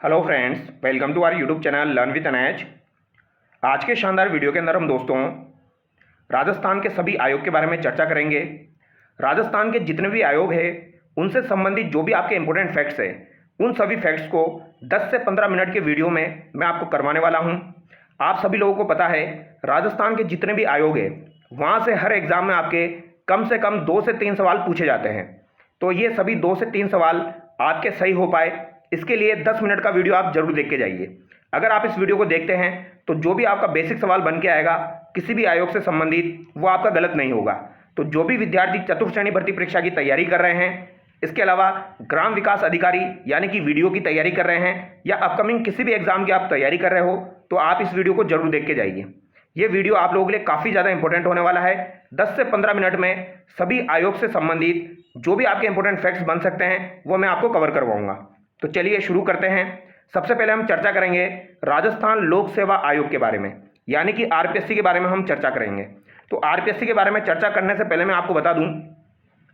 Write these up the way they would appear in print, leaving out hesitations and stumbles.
Hello friends, welcome to our YouTube channel learn with Anaiz. आज के शानदार वीडियो के अंदर हम दोस्तों राजस्थान के सभी आयोग के बारे में चर्चा करेंगे। राजस्थान के जितने भी आयोग हैं उनसे संबंधित जो भी आपके इंपॉर्टेंट फैक्ट्स हैं उन सभी फैक्ट्स को 10 से 15 मिनट के वीडियो में मैं आपको करवाने वाला हूं। आप सभी लोगों को पता है राजस्थान के जितने भी आयोग हैं वहाँ से हर एग्ज़ाम में आपके कम से कम 2 से 3 सवाल पूछे जाते हैं। तो ये सभी 2 से 3 सवाल आपके सही हो पाए इसके लिए 10 मिनट का वीडियो आप जरूर देख के जाइए। अगर आप इस वीडियो को देखते हैं तो जो भी आपका बेसिक सवाल बन के आएगा किसी भी आयोग से संबंधित वो आपका गलत नहीं होगा। तो जो भी विद्यार्थी चतुर्थ श्रेणी भर्ती परीक्षा की तैयारी कर रहे हैं, इसके अलावा ग्राम विकास अधिकारी यानी कि वीडियो की तैयारी कर रहे हैं या अपकमिंग किसी भी एग्जाम की आप तैयारी कर रहे हो, तो आप इस वीडियो को जरूर देख के जाइए। ये वीडियो आप लोगों के लिए काफ़ी ज़्यादा इंपॉर्टेंट होने वाला है। 10 से 15 मिनट में सभी आयोग से संबंधित जो भी आपके इंपॉर्टेंट फैक्ट्स बन सकते हैं वो मैं आपको कवर करवाऊंगा। तो चलिए शुरू करते हैं। सबसे पहले हम चर्चा करेंगे राजस्थान लोक सेवा आयोग के बारे में, यानी कि आरपीएससी के बारे में हम चर्चा करेंगे। तो आरपीएससी के बारे में चर्चा करने से पहले मैं आपको बता दूं,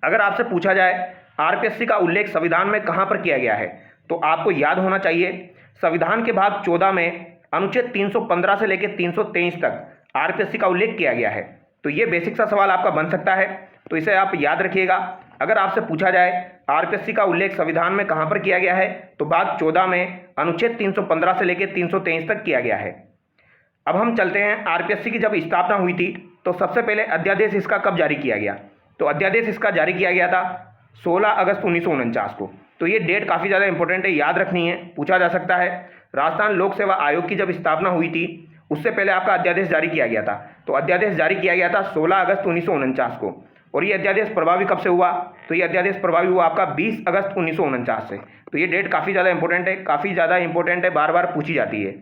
अगर आपसे पूछा जाए आरपीएससी का उल्लेख संविधान में कहां पर किया गया है, तो आपको याद होना चाहिए संविधान के भाग 14 में अनुच्छेद 315 से लेकर 323 तक आरपीएससी का उल्लेख किया गया है। तो ये बेसिक सा सवाल आपका बन सकता है, तो इसे आप याद रखिएगा। अगर आपसे पूछा जाए आरपीएससी का उल्लेख संविधान में कहां पर किया गया है, तो भाग 14 में अनुच्छेद 315 से लेकर 323 तक किया गया है। अब हम चलते हैं, आरपीएससी की जब स्थापना हुई थी तो सबसे पहले अध्यादेश इसका कब जारी किया गया, तो अध्यादेश इसका जारी किया गया था 16 अगस्त 1949 को। तो ये डेट काफ़ी ज़्यादा इंपॉर्टेंट है, याद रखनी है, पूछा जा सकता है। राजस्थान लोक सेवा आयोग की जब स्थापना हुई थी उससे पहले आपका अध्यादेश जारी किया गया था। तो अध्यादेश जारी किया गया था 16 अगस्त 1949 को। और ये अध्यादेश प्रभावी कब से हुआ, तो ये अध्यादेश प्रभावी हुआ आपका 20 अगस्त 1949 से। तो ये डेट काफ़ी ज़्यादा इंपॉर्टेंट है, काफ़ी ज़्यादा इंपॉर्टेंट है, बार बार पूछी जाती है।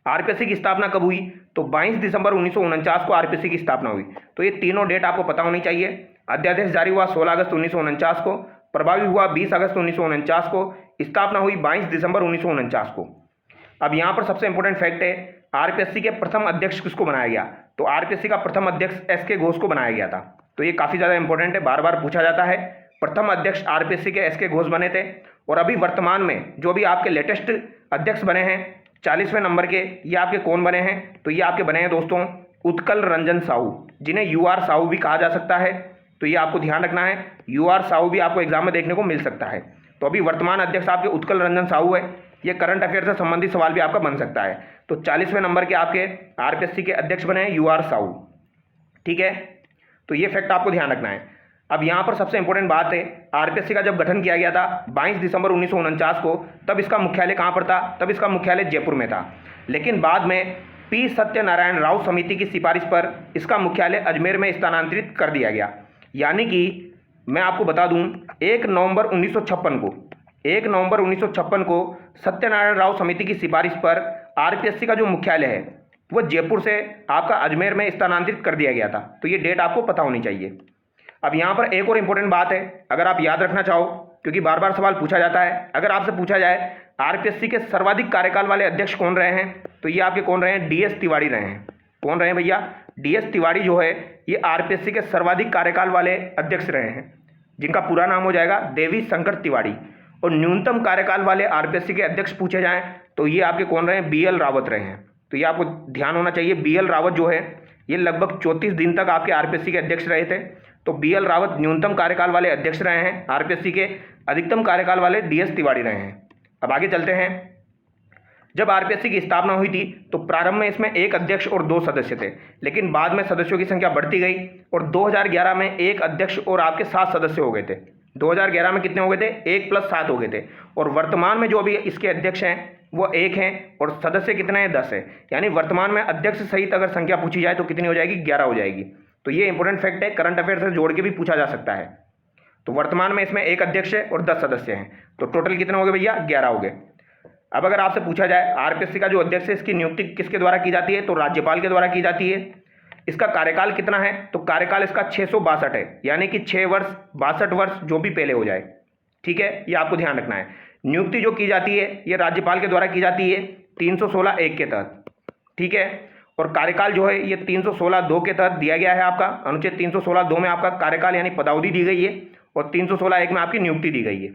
आरपीएससी की स्थापना कब हुई, तो 22 दिसंबर 1949 को आरपीएससी की स्थापना हुई। तो ये तीनों डेट आपको पता होनी चाहिए। अध्यादेश जारी हुआ 16 अगस्त 1949 को, प्रभावी हुआ 20 अगस्त 1949 को, स्थापना हुई 22 दिसंबर 1949 को। अब यहाँ पर सबसे इंपॉर्टेंट फैक्ट है आरपीएससी के प्रथम अध्यक्ष किसको बनाया गया, तो आरपीएससी का प्रथम अध्यक्ष एस.के. घोष को बनाया गया था। तो ये काफ़ी ज़्यादा इंपॉर्टेंट है, बार बार पूछा जाता है। प्रथम अध्यक्ष आरपीएससी के एस.के. घोष बने थे। और अभी वर्तमान में जो भी आपके लेटेस्ट अध्यक्ष बने हैं 40वें नंबर के, ये आपके कौन बने हैं, तो ये आपके बने हैं दोस्तों उत्कल रंजन साहू, जिन्हें यूआर साहू भी कहा जा सकता है। तो ये आपको ध्यान रखना है, यूआर साहू भी आपको एग्जाम में देखने को मिल सकता है। तो अभी वर्तमान अध्यक्ष आपके उत्कल रंजन साहू है। ये करंट अफेयर से संबंधित सवाल भी आपका बन सकता है। तो 40वें नंबर के आपके आरपीएससी के अध्यक्ष बने हैं यूआर साहू, ठीक है। तो ये फैक्ट आपको ध्यान रखना है। अब यहाँ पर सबसे इंपॉर्टेंट बात है, आरपीएससी का जब गठन किया गया था 22 दिसंबर 1949 को, तब इसका मुख्यालय कहाँ पर था, तब इसका मुख्यालय जयपुर में था। लेकिन बाद में पी सत्यनारायण राव समिति की सिफारिश पर इसका मुख्यालय अजमेर में स्थानांतरित कर दिया गया। यानी कि मैं आपको बता दूं 1 नवंबर 1956 को सत्यनारायण राव समिति की सिफारिश पर आरपीएससी का जो मुख्यालय है वो जयपुर से आपका अजमेर में स्थानांतरित कर दिया गया था। तो ये डेट आपको पता होनी चाहिए। अब यहाँ पर एक और इंपॉर्टेंट बात है, अगर आप याद रखना चाहो, क्योंकि बार बार सवाल पूछा जाता है, अगर आपसे पूछा जाए आरपीएससी के सर्वाधिक कार्यकाल वाले अध्यक्ष कौन रहे हैं, तो ये आपके कौन रहे हैं, डीएस तिवारी रहे हैं। कौन रहे हैं भैया, डीएस तिवारी जो है ये आरपीएससी के सर्वाधिक कार्यकाल वाले अध्यक्ष रहे हैं, जिनका पूरा नाम हो जाएगा देवी शंकर तिवारी। और न्यूनतम कार्यकाल वाले आरपीएससी के अध्यक्ष पूछे जाएं तो ये आपके कौन रहे हैं, बीएल रावत रहे हैं। तो ये आपको ध्यान होना चाहिए, बीएल रावत जो है ये लगभग 34 दिन तक आपके आरपीएससी के अध्यक्ष रहे थे। तो बीएल रावत न्यूनतम कार्यकाल वाले अध्यक्ष रहे हैं आरपीएससी के, अधिकतम कार्यकाल वाले डीएस तिवारी रहे हैं। अब आगे चलते हैं। जब आरपीएससी की स्थापना हुई थी तो प्रारंभ में इसमें 1 अध्यक्ष और 2 सदस्य थे, लेकिन बाद में सदस्यों की संख्या बढ़ती गई और 2011 में 1 अध्यक्ष और आपके 7 सदस्य हो गए थे। 2011 में कितने हो गए थे, 1 + 7 हो गए थे। और वर्तमान में जो अभी इसके अध्यक्ष हैं वो 1 हैं और सदस्य कितने हैं, 10 है। यानी वर्तमान में अध्यक्ष सहित अगर संख्या पूछी जाए तो कितनी हो जाएगी, 11 हो जाएगी। तो ये इंपॉर्टेंट फैक्ट है, करंट अफेयर से जोड़ के भी पूछा जा सकता है। तो वर्तमान में इसमें 1 अध्यक्ष है और 10 सदस्य हैं, तो टोटल कितने हो गए भैया, 11 हो गए। अब अगर आपसे पूछा जाए आरपीएससी का जो अध्यक्ष है इसकी नियुक्ति किसके द्वारा की जाती है, तो राज्यपाल के द्वारा की जाती है। इसका कार्यकाल कितना है, तो कार्यकाल इसका 662 है, यानी कि 6 वर्ष 62 वर्ष जो भी पहले हो जाए, ठीक है, ये आपको ध्यान रखना है। नियुक्ति जो की जाती है ये राज्यपाल के द्वारा की जाती है 316(1) के तहत, ठीक है। और कार्यकाल जो है ये 316(2) के तहत दिया गया है आपका, अनुच्छेद 316(2) में आपका कार्यकाल यानी पदावधि दी गई है और 316(1) में आपकी नियुक्ति दी गई है।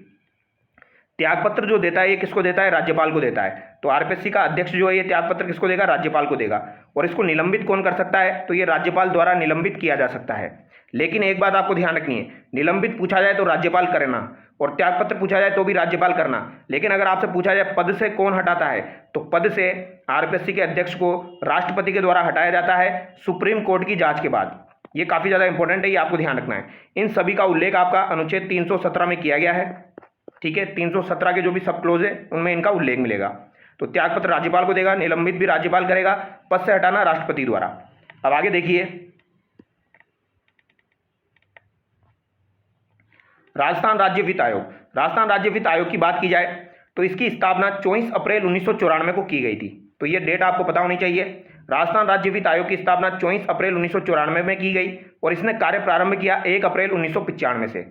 त्यागपत्र जो देता है ये किसको देता है? राज्यपाल को देता है। तो आरपीएससी का अध्यक्ष जो है ये त्यागपत्र किसको देगा? राज्यपाल को देगा। और इसको निलंबित कौन कर सकता है? तो ये राज्यपाल द्वारा निलंबित किया जा सकता है। लेकिन एक बात आपको ध्यान रखनी है, निलंबित पूछा जाए तो राज्यपाल करना, और त्यागपत्र पूछा जाए तो भी राज्यपाल करना। लेकिन अगर आपसे पूछा जाए पद से कौन हटाता है, तो पद से आरपीएससी के अध्यक्ष को राष्ट्रपति के द्वारा हटाया जाता है सुप्रीम कोर्ट की जांच के बाद। ये काफ़ी ज़्यादा इंपॉर्टेंट है, ये आपको ध्यान रखना है। इन सभी का उल्लेख आपका अनुच्छेद 317 में किया गया है। ठीक है, 317 के जो भी सब क्लोज है उनमें इनका उल्लेख मिलेगा। तो त्यागपत्र राज्यपाल को देगा, निलंबित भी राज्यपाल करेगा, पद से हटाना राष्ट्रपति द्वारा। अब आगे देखिए, राजस्थान राज्य वित्त आयोग। राजस्थान राज्य वित्त आयोग की बात की जाए तो इसकी स्थापना 24 अप्रैल 1994 को की गई थी। तो ये डेट आपको पता होनी चाहिए। राजस्थान राज्य वित्त आयोग की स्थापना 24 अप्रैल 1994 में की गई और इसने कार्य प्रारंभ किया 1 अप्रैल 1995 से।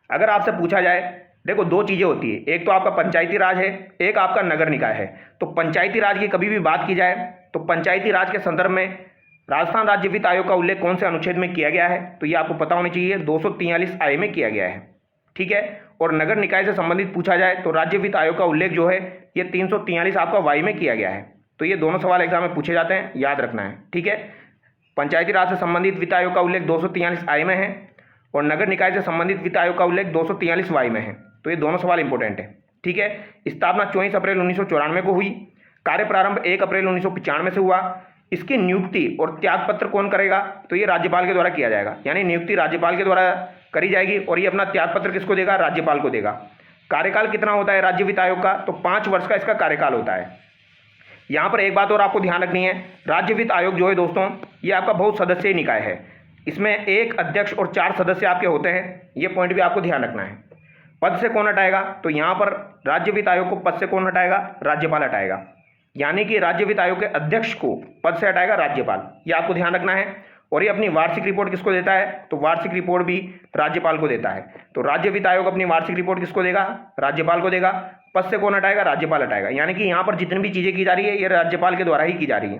अगर आपसे पूछा जाए, देखो दो चीज़ें होती है, एक तो आपका पंचायती राज है, एक आपका नगर निकाय है। तो पंचायती राज की कभी भी बात की जाए तो पंचायती राज के संदर्भ में राजस्थान राज्य वित्त आयोग का उल्लेख कौन से अनुच्छेद में किया गया है? तो ये आपको पता होनी चाहिए, 243 में किया गया है। ठीक है, और नगर निकाय से संबंधित पूछा जाए तो राज्य वित्त आयोग का उल्लेख जो है ये 343 आपका वाई में किया गया है। तो ये दोनों सवाल एग्जाम में पूछे जाते हैं, याद रखना है। ठीक है, पंचायती राज से संबंधित वित्त आयोग का उल्लेख 243 में है और नगर निकाय से संबंधित वित्त आयोग का उल्लेख 243 वाई में है। तो ये दोनों सवाल इंपॉर्टेंट है। ठीक है, स्थापना 24 अप्रैल 1994 को हुई, कार्य प्रारंभ 1 अप्रैल 1995 से हुआ। इसकी नियुक्ति और त्यागपत्र कौन करेगा? तो ये राज्यपाल के द्वारा किया जाएगा, यानी नियुक्ति राज्यपाल के द्वारा करी जाएगी और ये अपना त्यागपत्र किसको देगा? राज्यपाल को देगा। कार्यकाल कितना होता है राज्य वित्त आयोग का? तो 5 वर्ष का इसका कार्यकाल होता है। यहाँ पर एक बात और आपको ध्यान रखनी है, राज्य वित्त आयोग जो है दोस्तों ये आपका बहुत सदस्यीय निकाय है। इसमें एक अध्यक्ष और 4 सदस्य आपके होते हैं, ये पॉइंट भी आपको ध्यान रखना है। पद से कौन हटाएगा? तो यहाँ पर राज्य वित्त आयोग को पद से कौन हटाएगा? राज्यपाल हटाएगा, यानी कि राज्य वित्त आयोग के अध्यक्ष को पद से हटाएगा राज्यपाल। ये आपको ध्यान रखना है। और ये अपनी वार्षिक रिपोर्ट किसको देता है? तो वार्षिक रिपोर्ट भी राज्यपाल को देता है। तो राज्य वित्त आयोग अपनी वार्षिक रिपोर्ट किसको देगा? राज्यपाल को देगा। पद से कौन हटाएगा? राज्यपाल हटाएगा, यानी कि यहाँ पर जितनी भी चीज़ें की जा रही है ये राज्यपाल के द्वारा ही की जा रही है।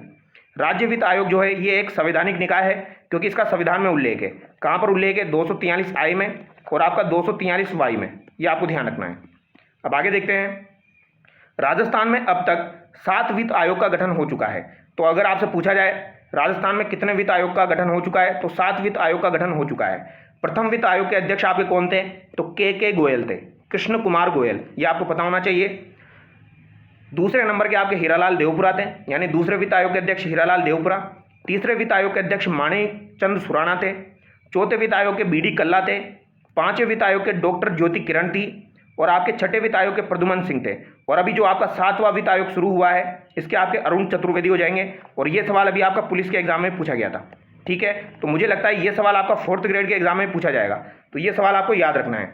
राज्य वित्त आयोग जो है ये एक संवैधानिक निकाय है, क्योंकि इसका संविधान में उल्लेख है। कहाँ पर उल्लेख है? 243 में और आपका 243 वाई में, ये आपको ध्यान रखना है। अब आगे देखते हैं, राजस्थान में अब तक 7 वित्त आयोग का गठन हो चुका है। तो अगर आपसे पूछा जाए राजस्थान में कितने वित्त आयोग का गठन हो चुका है, तो 7 वित्त आयोग का गठन हो चुका है। प्रथम वित्त आयोग के अध्यक्ष आपके कौन थे? तो के गोयल थे, कृष्ण कुमार गोयल, ये आपको पता होना चाहिए। दूसरे नंबर के आपके हीरालाल देवपुरा थे, यानी दूसरे वित्त आयोग के अध्यक्ष हीरालाल देवपुरा। तीसरे वित्त आयोग के अध्यक्ष माणिकचंद सुराणा थे। चौथे वित्त आयोग के बीडी कल्ला थे। पांचवें वित्त आयोग के डॉक्टर ज्योति किरण थी और आपके छठे वित्त आयोग के प्रद्युमन सिंह थे। और अभी जो आपका 7वां वित्त आयोग शुरू हुआ है इसके आपके अरुण चतुर्वेदी हो जाएंगे। और ये सवाल अभी आपका पुलिस के एग्जाम में पूछा गया था। ठीक है, तो मुझे लगता है ये सवाल आपका 4th ग्रेड के एग्जाम में पूछा जाएगा, तो ये सवाल आपको याद रखना है।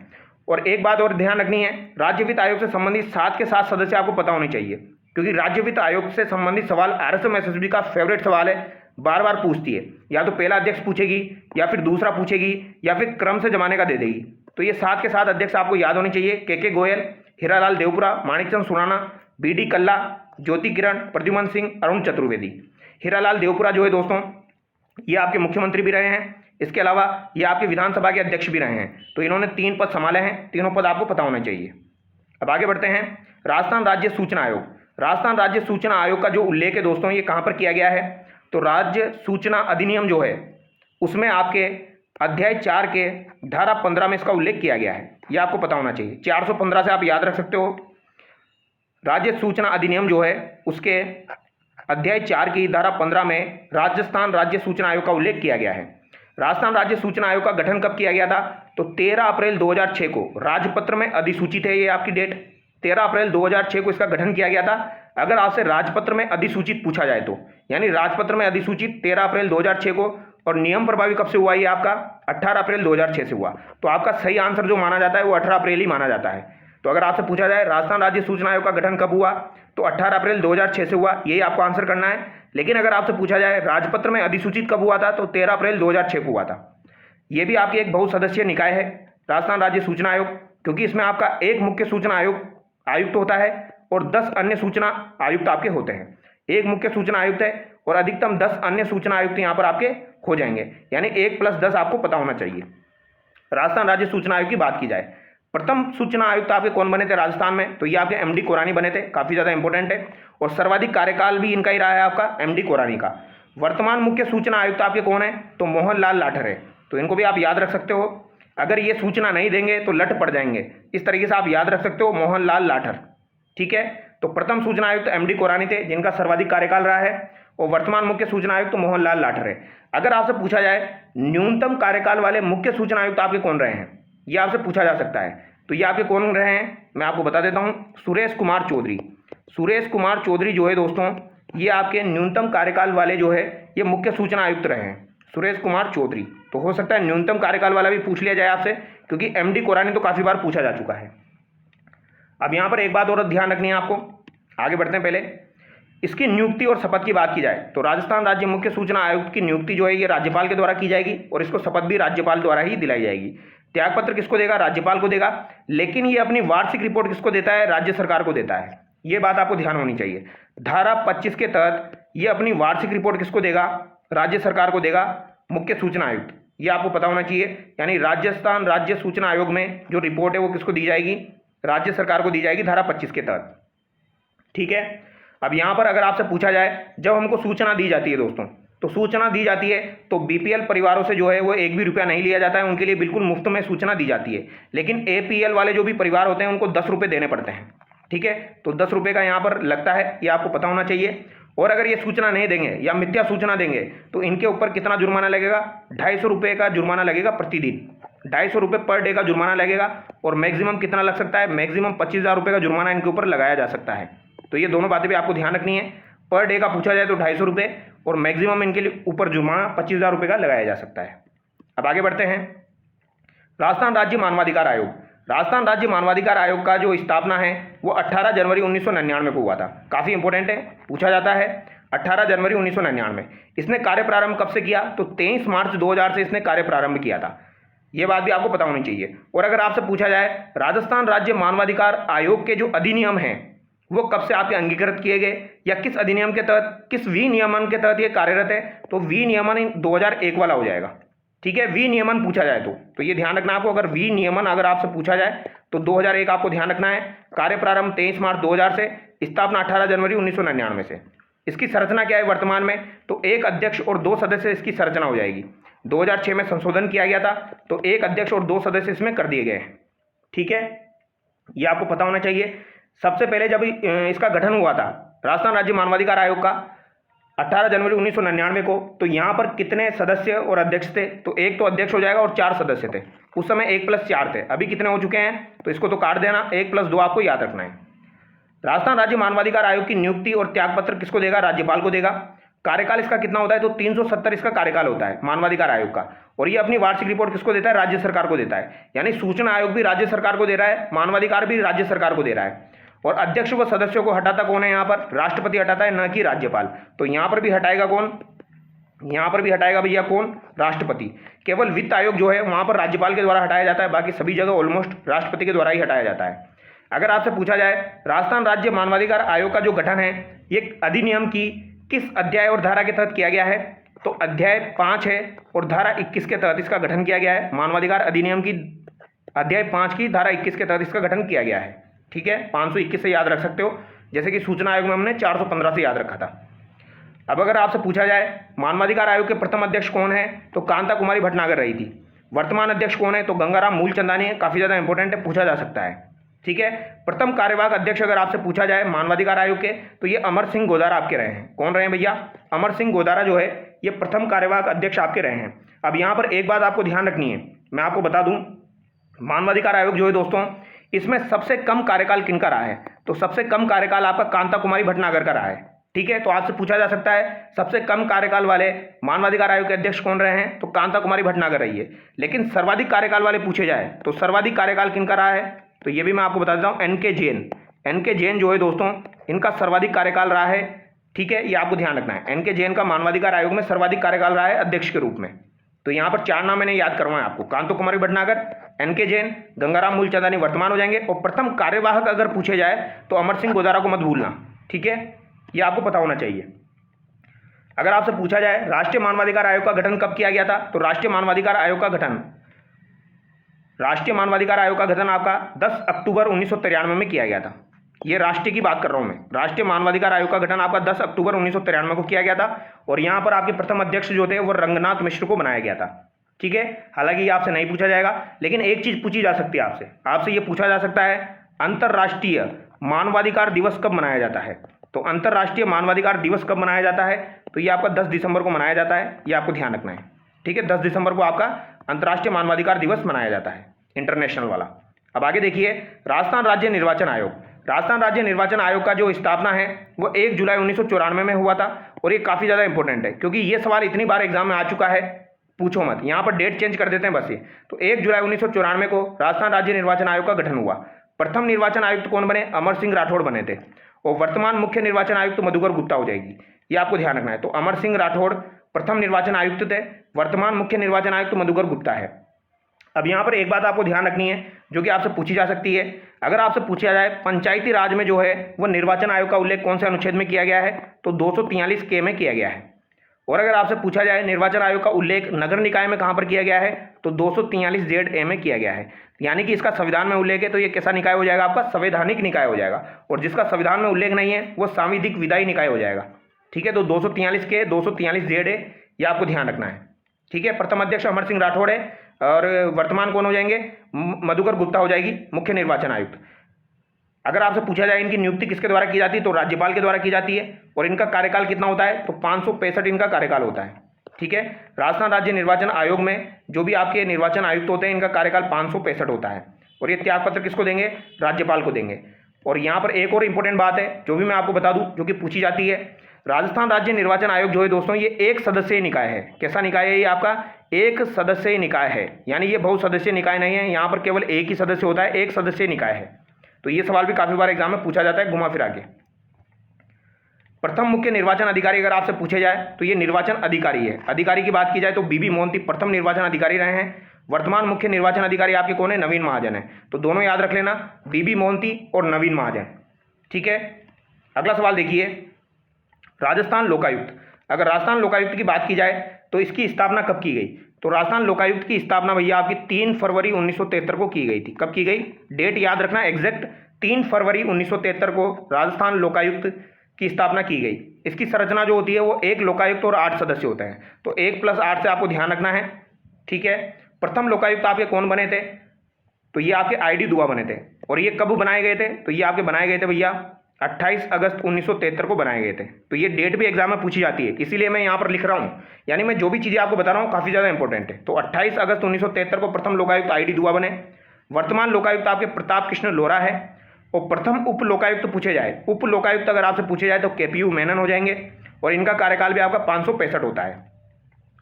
और एक बात और ध्यान रखनी है, राज्य वित्त आयोग से संबंधित 7 के 7 सदस्य आपको पता होने चाहिए, क्योंकि राज्य वित्त आयोग से संबंधित सवाल आरएसएम एसएसबी का फेवरेट सवाल है, बार बार पूछती है। या तो पहला अध्यक्ष पूछेगी या फिर दूसरा पूछेगी या फिर क्रम से जमाने का दे देगी। तो ये 7 के 7 अध्यक्ष आपको याद होने चाहिए, के गोयल, हीरालाल देवपुरा, माणिकचंद सुराणा, बीडी कल्ला, ज्योति किरण, प्रद्युमन सिंह, अरुण चतुर्वेदी। हीरालाल देवपुरा जो है दोस्तों ये आपके मुख्यमंत्री भी रहे हैं, इसके अलावा ये आपके विधानसभा के अध्यक्ष भी रहे हैं। तो इन्होंने 3 पद संभाले हैं, तीनों पद आपको पता होने चाहिए। अब आगे बढ़ते हैं, राजस्थान राज्य सूचना आयोग। राजस्थान राज्य सूचना आयोग का जो उल्लेख है दोस्तों ये कहाँ पर किया गया है? तो राज्य सूचना अधिनियम जो है उसमें आपके अध्याय 4 के धारा 15 में इसका उल्लेख किया गया है, यह आपको पता होना चाहिए। 415 से आप याद रख सकते हो। राज्य सूचना अधिनियम जो है उसके अध्याय 4 की धारा 15 में राजस्थान राज्य सूचना आयोग का उल्लेख किया गया है। राजस्थान राज्य सूचना आयोग का गठन कब किया गया था? तो 13 अप्रैल 2006 को राजपत्र में अधिसूचित है, ये आपकी डेट 13 अप्रैल 2006 को इसका गठन किया गया था। अगर आपसे राजपत्र में अधिसूचित पूछा जाए तो यानी राजपत्र में अधिसूचित 13 अप्रैल 2006 को, और नियम प्रभावी कब से हुआ? ये आपका 18 अप्रैल 2006 से हुआ। तो आपका सही आंसर जो माना जाता है वो 18 अप्रैल ही माना जाता है। तो अगर आपसे पूछा जाए राजस्थान राज्य सूचना आयोग का गठन कब हुआ, तो 18 अप्रैल 2006 से हुआ, यही आपको आंसर करना है। लेकिन अगर आपसे पूछा जाए राजपत्र में अधिसूचित कब हुआ था, तो 13 अप्रैल 2006 को हुआ था। ये भी आपकी एक बहुसदस्यीय निकाय है राजस्थान राज्य सूचना आयोग, क्योंकि इसमें आपका एक मुख्य सूचना आयुक्त होता है और 10 अन्य सूचना आयुक्त आपके होते हैं। एक मुख्य सूचना आयुक्त है और अधिकतम 10 अन्य सूचना आयुक्त यहाँ पर आपके हो जाएंगे, यानी 1 + 10 आपको पता होना चाहिए। राजस्थान राज्य सूचना आयोग की बात की जाए, प्रथम सूचना आयुक्त आपके कौन बने थे राजस्थान में, तो ये आपके एमडी कोरानी बने थे, काफ़ी ज़्यादा इंपॉर्टेंट है। और सर्वाधिक कार्यकाल भी इनका ही रहा है आपका एमडी कोरानी का। वर्तमान मुख्य सूचना आयुक्त आपके कौन है, तो मोहन लाल लाठर है, तो इनको भी आप याद रख सकते हो। अगर ये सूचना नहीं देंगे तो लट पड़ जाएंगे, इस तरीके से आप याद रख सकते हो मोहन लाल लाठर। ठीक है, तो प्रथम सूचना आयुक्त एमडी कोरानी थे जिनका सर्वाधिक कार्यकाल रहा है, और वर्तमान मुख्य सूचना आयुक्त मोहन लाल लाठर है। अगर आपसे पूछा जाए न्यूनतम कार्यकाल वाले मुख्य सूचना आयुक्त आपके कौन रहे हैं, ये आपसे पूछा जा सकता है, तो ये आपके कौन रहे हैं मैं आपको बता देता हूं, सुरेश कुमार चौधरी। सुरेश कुमार चौधरी जो है दोस्तों, ये आपके न्यूनतम कार्यकाल वाले जो है ये मुख्य सूचना आयुक्त रहे हैं, सुरेश कुमार चौधरी। तो हो सकता है न्यूनतम कार्यकाल वाला भी पूछ लिया जाए आपसे, क्योंकि एमडी कोरानी तो काफ़ी बार पूछा जा चुका है। अब यहाँ पर एक बात और ध्यान रखनी है आपको, आगे बढ़ते हैं। पहले इसकी नियुक्ति और शपथ की बात की जाए तो राजस्थान राज्य मुख्य सूचना आयुक्त की नियुक्ति जो है ये राज्यपाल के द्वारा की जाएगी, और इसको शपथ भी राज्यपाल द्वारा ही दिलाई जाएगी। त्यागपत्र किसको देगा, राज्यपाल को देगा, लेकिन ये अपनी वार्षिक रिपोर्ट किसको देता है, राज्य सरकार को देता है। ये बात आपको ध्यान होनी चाहिए। धारा 25 के तहत ये अपनी वार्षिक रिपोर्ट किसको देगा, राज्य सरकार को देगा, मुख्य सूचना आयुक्त। ये आपको पता होना चाहिए। यानी राजस्थान राज्य सूचना आयोग में जो रिपोर्ट है वो किसको दी जाएगी, राज्य सरकार को दी जाएगी धारा 25 के तहत। ठीक है, अब यहाँ पर अगर आपसे पूछा जाए जब हमको सूचना दी जाती है दोस्तों, तो सूचना दी जाती है तो बीपीएल परिवारों से जो है वो एक भी रुपया नहीं लिया जाता है, उनके लिए बिल्कुल मुफ्त में सूचना दी जाती है। लेकिन एपीएल वाले जो भी परिवार होते हैं उनको 10 रुपये देने पड़ते हैं। ठीक है, तो 10 रुपये का यहाँ पर लगता है, ये आपको पता होना चाहिए। और अगर ये सूचना नहीं देंगे या मिथ्या सूचना देंगे तो इनके ऊपर कितना जुर्माना लगेगा, 250 रुपये का जुर्माना लगेगा प्रतिदिन, 250 रुपये पर डे का जुर्माना लगेगा। और मैक्सिमम कितना लग सकता है, मैक्सिमम 25,000 रुपये का जुर्माना इनके ऊपर लगाया जा सकता है। तो ये दोनों बातें भी आपको ध्यान रखनी है। पर डे का पूछा जाए तो 250 रुपये, और मैक्सिमम इनके लिए ऊपर जुर्माना 25,000 रुपये का लगाया जा सकता है। अब आगे बढ़ते हैं। राजस्थान राज्य मानवाधिकार आयोग। राजस्थान राज्य मानवाधिकार आयोग का जो स्थापना है वो 18 जनवरी 1999 को हुआ था। काफ़ी इंपॉर्टेंट है, पूछा जाता है 18 जनवरी 1999। इसने कार्य प्रारंभ कब से किया, तो 23 मार्च 2000 से इसने कार्य प्रारंभ किया था। ये बात भी आपको पता होनी चाहिए। और अगर आपसे पूछा जाए राजस्थान राज्य मानवाधिकार आयोग के जो अधिनियम हैं वो कब से आपके अंगीकृत किए गए, या किस अधिनियम के तहत, किस विनियमन के तहत ये कार्यरत है, तो विनियमन 2001 वाला हो जाएगा। ठीक है, विनियमन पूछा जाए तो ये ध्यान रखना आपको। अगर विनियमन अगर आपसे पूछा जाए तो 2001 आपको ध्यान रखना है। कार्य प्रारंभ 23 मार्च 2000 से, स्थापना 18 जनवरी 1999 से। इसकी संरचना क्या है वर्तमान में, तो एक अध्यक्ष और 2 सदस्य इसकी संरचना हो जाएगी। 2006 में संशोधन किया गया था, तो एक अध्यक्ष और 2 सदस्य इसमें कर दिए गए हैं। ठीक है, ये आपको पता होना चाहिए। सबसे पहले जब इसका गठन हुआ था राजस्थान राज्य मानवाधिकार आयोग का 18 जनवरी 1999 को, तो यहाँ पर कितने सदस्य और अध्यक्ष थे, तो एक तो अध्यक्ष हो जाएगा और 4 सदस्य थे। उस समय 1 + 4 थे, अभी कितने हो चुके हैं, तो इसको तो काट देना, 1 + 2 आपको याद रखना है। राजस्थान राज्य मानवाधिकार आयोग की नियुक्ति और त्यागपत्र किसको देगा, राज्यपाल को देगा। कार्यकाल इसका कितना होता है, तो 370 इसका कार्यकाल होता है मानवाधिकार आयोग का। और ये अपनी वार्षिक रिपोर्ट किसको देता है, राज्य सरकार को देता है। यानी सूचना आयोग भी राज्य सरकार को दे रहा है, मानवाधिकार भी राज्य सरकार को दे रहा है। और अध्यक्ष व सदस्यों को हटाता कौन है, यहाँ पर राष्ट्रपति हटाता है, न कि राज्यपाल। तो यहाँ पर भी हटाएगा कौन, यहाँ पर भी हटाएगा भैया कौन, राष्ट्रपति। केवल वित्त आयोग जो है वहाँ पर राज्यपाल के द्वारा हटाया जाता है, बाकी सभी जगह ऑलमोस्ट राष्ट्रपति के द्वारा ही हटाया जाता है। अगर आपसे पूछा जाए राजस्थान राज्य मानवाधिकार आयोग का जो गठन है ये अधिनियम की किस अध्याय और धारा के तहत किया गया है, तो अध्याय 5 है और धारा 21 के तहत इसका गठन किया गया है। मानवाधिकार अधिनियम की अध्याय 5 की धारा 21 के तहत इसका गठन किया गया है। ठीक है, 521 से याद रख सकते हो, जैसे कि सूचना आयोग में हमने 415 से याद रखा था। अब अगर आपसे पूछा जाए मानवाधिकार आयोग के प्रथम अध्यक्ष कौन है, तो कांता कुमारी भटनागर रही थी। वर्तमान अध्यक्ष कौन है, तो गंगाराम मूलचंदानी है। काफ़ी ज़्यादा इंपॉर्टेंट है, पूछा जा सकता है। ठीक है, प्रथम कार्यवाहक अध्यक्ष अगर आपसे पूछा जाए मानवाधिकार आयोग के, तो ये अमर सिंह गोदारा आपके रहे हैं। कौन रहे हैं भैया, अमर सिंह गोदारा जो है ये प्रथम कार्यवाहक अध्यक्ष आपके रहे हैं। अब यहाँ पर एक बात आपको ध्यान रखनी है, मैं आपको बता दूं, मानवाधिकार आयोग जो है दोस्तों इसमें सबसे कम कार्यकाल किनका रहा है, तो सबसे कम कार्यकाल आपका कांता कुमारी भटनागर का रहा है। ठीक है, तो आपसे पूछा जा सकता है सबसे कम कार्यकाल वाले मानवाधिकार आयोग के अध्यक्ष कौन रहे हैं, तो कांता कुमारी भटनागर रही है। लेकिन सर्वाधिक कार्यकाल वाले पूछे जाए तो सर्वाधिक कार्यकाल किनका रहा है, तो ये भी मैं आपको बता देता हूँ, एन के जैन जो है दोस्तों इनका सर्वाधिक कार्यकाल रहा है। ठीक है, ये आपको ध्यान रखना है, एन के जैन का मानवाधिकार आयोग में सर्वाधिक कार्यकाल रहा है अध्यक्ष के रूप में। तो यहाँ पर 4 नाम मैंने याद करवाए आपको, कांता कुमारी भटनागर, एन के जैन, गंगाराम मूलचंदानी वर्तमान हो जाएंगे। और प्रथम कार्यवाहक अगर पूछे जाए तो अमर सिंह गोदारा को मत भूलना। ठीक है, ये आपको पता होना चाहिए। अगर आपसे पूछा जाए राष्ट्रीय मानवाधिकार आयोग का गठन कब किया गया था, तो राष्ट्रीय मानवाधिकार आयोग का गठन राष्ट्रीय मानवाधिकार आयोग का गठन आपका 10 अक्टूबर 1993 में किया गया था। ये राष्ट्रीय की बात कर रहा हूँ मैं। राष्ट्रीय मानवाधिकार आयोग का गठन आपका 10 अक्टूबर 1993 को किया गया था और यहाँ पर आपके प्रथम अध्यक्ष जो थे वो रंगनाथ मिश्र को बनाया गया था। ठीक है, हालांकि ये आपसे नहीं पूछा जाएगा, लेकिन एक चीज़ पूछी जा सकती है आपसे ये पूछा जा सकता है, अंतर्राष्ट्रीय मानवाधिकार दिवस कब मनाया जाता है। तो अंतर्राष्ट्रीय मानवाधिकार दिवस कब मनाया जाता है, तो ये आपका 10 दिसंबर को मनाया जाता है, ये आपको ध्यान रखना है। ठीक है, 10 दिसंबर को आपका अंतर्राष्ट्रीय मानवाधिकार दिवस मनाया जाता है, इंटरनेशनल वाला। अब आगे देखिए, राजस्थान राज्य निर्वाचन आयोग। राजस्थान राज्य निर्वाचन आयोग का जो स्थापना है वो 1 जुलाई 1994 में हुआ था और ये काफ़ी ज़्यादा इंपॉर्टेंट है क्योंकि ये सवाल इतनी बार एग्जाम में आ चुका है, पूछो मत, यहाँ पर डेट चेंज कर देते हैं बस ये। तो 1 जुलाई 1994 को राजस्थान राज्य निर्वाचन आयोग का गठन हुआ। प्रथम निर्वाचन आयुक्त कौन बने, अमर सिंह राठौड़ बने थे और वर्तमान मुख्य निर्वाचन आयुक्त मधुकर गुप्ता हो जाएगी, ये आपको ध्यान रखना है। तो अमर सिंह राठौड़ प्रथम निर्वाचन आयुक्त थे, वर्तमान मुख्य निर्वाचन आयुक्त मधुकर गुप्ता है। अब यहाँ पर एक बात आपको ध्यान रखनी है जो कि आपसे पूछी जा सकती है, अगर आपसे पूछा जाए पंचायती राज में जो है वो निर्वाचन आयोग का उल्लेख कौन से अनुच्छेद में किया गया है, तो 243 में किया गया है। और अगर आपसे पूछा जाए निर्वाचन आयोग का उल्लेख नगर निकाय में कहाँ पर किया गया है, तो 243 में किया गया है। यानी कि इसका संविधान में उल्लेख है तो ये कैसा निकाय हो जाएगा, आपका संवैधानिक निकाय हो जाएगा, और जिसका संविधान में उल्लेख नहीं है वो सांविधिक विधायी निकाय हो जाएगा। ठीक है, तो 243 ये आपको ध्यान रखना है। ठीक है, प्रथम अध्यक्ष अमर सिंह राठौड़ है और वर्तमान कौन हो जाएंगे, मधुकर गुप्ता हो जाएगी मुख्य निर्वाचन आयुक्त। अगर आपसे पूछा जाए इनकी नियुक्ति किसके द्वारा की जाती है, तो राज्यपाल के द्वारा की जाती है और इनका कार्यकाल कितना होता है, तो 565 इनका कार्यकाल होता है। ठीक है, राजस्थान राज्य निर्वाचन आयोग में जो भी आपके निर्वाचन आयुक्त होते हैं इनका कार्यकाल 565 होता है और ये त्यागपत्र किसको देंगे, राज्यपाल को देंगे। और यहाँ पर एक और इंपॉर्टेंट बात है जो भी मैं आपको बता दूं जो कि पूछी जाती है, राजस्थान राज्य निर्वाचन आयोग जो है दोस्तों ये एक सदस्यीय निकाय है। कैसा निकाय है, ये आपका एक सदस्यीय निकाय है, यानी ये बहुसदस्यीय निकाय नहीं है, यहाँ पर केवल एक ही सदस्य होता है, एक सदस्यीय निकाय है। तो ये सवाल भी काफी बार एग्जाम में पूछा जाता है घुमा फिरा के। प्रथम मुख्य निर्वाचन अधिकारी अगर आपसे पूछे जाए तो ये निर्वाचन अधिकारी है। अधिकारी की बात की जाए तो बीबी मोहंती प्रथम निर्वाचन अधिकारी रहे हैं। वर्तमान मुख्य निर्वाचन अधिकारी आपके कौन है, नवीन महाजन है। तो दोनों याद रख लेना, बीबी मोहंती और नवीन महाजन। ठीक है, अगला सवाल देखिए, राजस्थान लोकायुक्त। अगर राजस्थान लोकायुक्त की बात की जाए तो इसकी स्थापना कब की गई, तो राजस्थान लोकायुक्त की स्थापना भैया आपकी 3 फरवरी 1973 को की गई थी। कब की गई, डेट याद रखना एग्जैक्ट, 3 फरवरी 1973 को राजस्थान लोकायुक्त की स्थापना की गई। इसकी संरचना जो होती है वो 1 लोकायुक्त और 8 सदस्य होते हैं, तो 1 + 8 से आपको ध्यान रखना है। ठीक है, प्रथम लोकायुक्त आपके कौन बने थे, तो ये आपके ID दुआ बने थे और ये कब बनाए गए थे, तो ये आपके बनाए गए थे भैया 28 अगस्त 1973 को बनाए गए थे। तो ये डेट भी एग्जाम में पूछी जाती है, इसीलिए मैं यहाँ पर लिख रहा हूँ, यानी मैं जो भी चीज़ें आपको बता रहा हूँ काफ़ी ज़्यादा इंपॉर्टेंट है। तो 28 अगस्त 1973 को प्रथम लोकायुक्त ID दुआ बने। वर्तमान लोकायुक्त आपके प्रताप कृष्ण लोरा है और प्रथम उप लोकायुक्त पूछे जाए, उप लोकायुक्त अगर आपसे पूछे जाए तो KPU मेनन हो जाएंगे और इनका कार्यकाल भी आपका 565 होता है।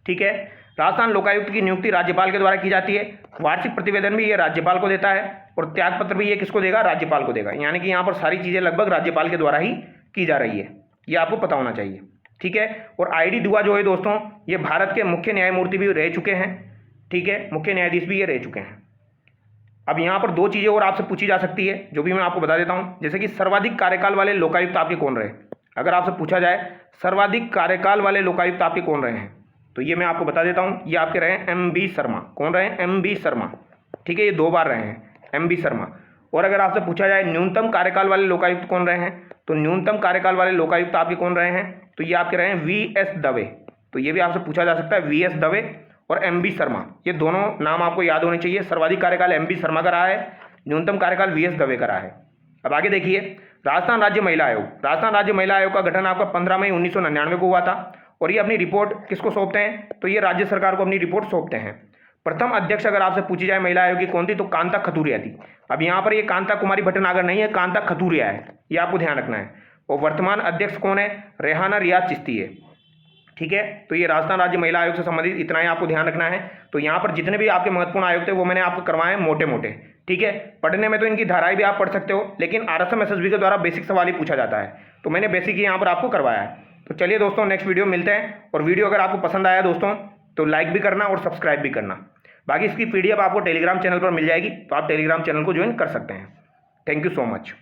ठीक है, राजस्थान लोकायुक्त की नियुक्ति राज्यपाल के द्वारा की जाती है। वार्षिक प्रतिवेदन भी ये राज्यपाल को देता है और त्यागपत्र भी ये किसको देगा, राज्यपाल को देगा। यानी कि यहाँ पर सारी चीज़ें लगभग राज्यपाल के द्वारा ही की जा रही है, ये आपको पता होना चाहिए। ठीक है, और ID दुआ जो है दोस्तों ये भारत के मुख्य न्यायमूर्ति भी रह चुके हैं। ठीक है, मुख्य न्यायाधीश भी ये रह चुके हैं। अब यहाँ पर 2 चीज़ें और आपसे पूछी जा सकती है जो भी मैं आपको बता देता हूँ, जैसे कि सर्वाधिक कार्यकाल वाले लोकायुक्त आपके कौन रहे। अगर आपसे पूछा जाए सर्वाधिक कार्यकाल वाले लोकायुक्त आपके कौन रहे हैं, तो ये मैं आपको बता देता हूँ, ये आपके रहे MB शर्मा। कौन रहे, MB शर्मा। ठीक है, ये 2 बार रहे हैं MB शर्मा। और अगर आपसे पूछा जाए न्यूनतम कार्यकाल वाले लोकायुक्त कौन रहे हैं, तो न्यूनतम कार्यकाल वाले लोकायुक्त आपके कौन रहे हैं, तो ये आपके रहे हैं VS दवे। तो ये भी आपसे पूछा जा सकता है, VS दवे और MB शर्मा, ये दोनों नाम आपको याद होने चाहिए। सर्वाधिक कार्यकाल MB शर्मा का रहा है, न्यूनतम कार्यकाल VS दवे का रहा है। अब आगे देखिए, राजस्थान राज्य महिला आयोग। राजस्थान राज्य महिला आयोग का गठन आपका 15 मई 1999 को हुआ था और ये अपनी रिपोर्ट किसको सौंपते हैं, तो ये राज्य सरकार को अपनी रिपोर्ट सौंपते हैं। प्रथम अध्यक्ष अगर आपसे पूछी जाए महिला आयोग की कौन थी, तो कांता खतूरिया थी। अब यहाँ पर ये कांता कुमारी भट्टनागर नहीं है, कांता खतूरिया है, ये आपको ध्यान रखना है। और वर्तमान अध्यक्ष कौन है, रेहाना रियाज चिश्ती है। ठीक है, तो ये राजस्थान राज्य महिला आयोग से संबंधित इतना ही आपको ध्यान रखना है। तो यहाँ पर जितने भी आपके महत्वपूर्ण आयोग थे वो मैंने आपको करवाए मोटे मोटे। ठीक है, पढ़ने में तो इनकी धाराएं भी आप पढ़ सकते हो, लेकिन RSM SSB के द्वारा बेसिक सवाल ही पूछा जाता है, तो मैंने बेसिक ही यहाँ पर आपको करवाया है। तो चलिए दोस्तों, नेक्स्ट वीडियो मिलते हैं। और वीडियो अगर आपको पसंद आया दोस्तों तो लाइक भी करना और सब्सक्राइब भी करना। बाकी इसकी PDF आपको टेलीग्राम चैनल पर मिल जाएगी, तो आप टेलीग्राम चैनल को ज्वाइन कर सकते हैं। Thank you so much.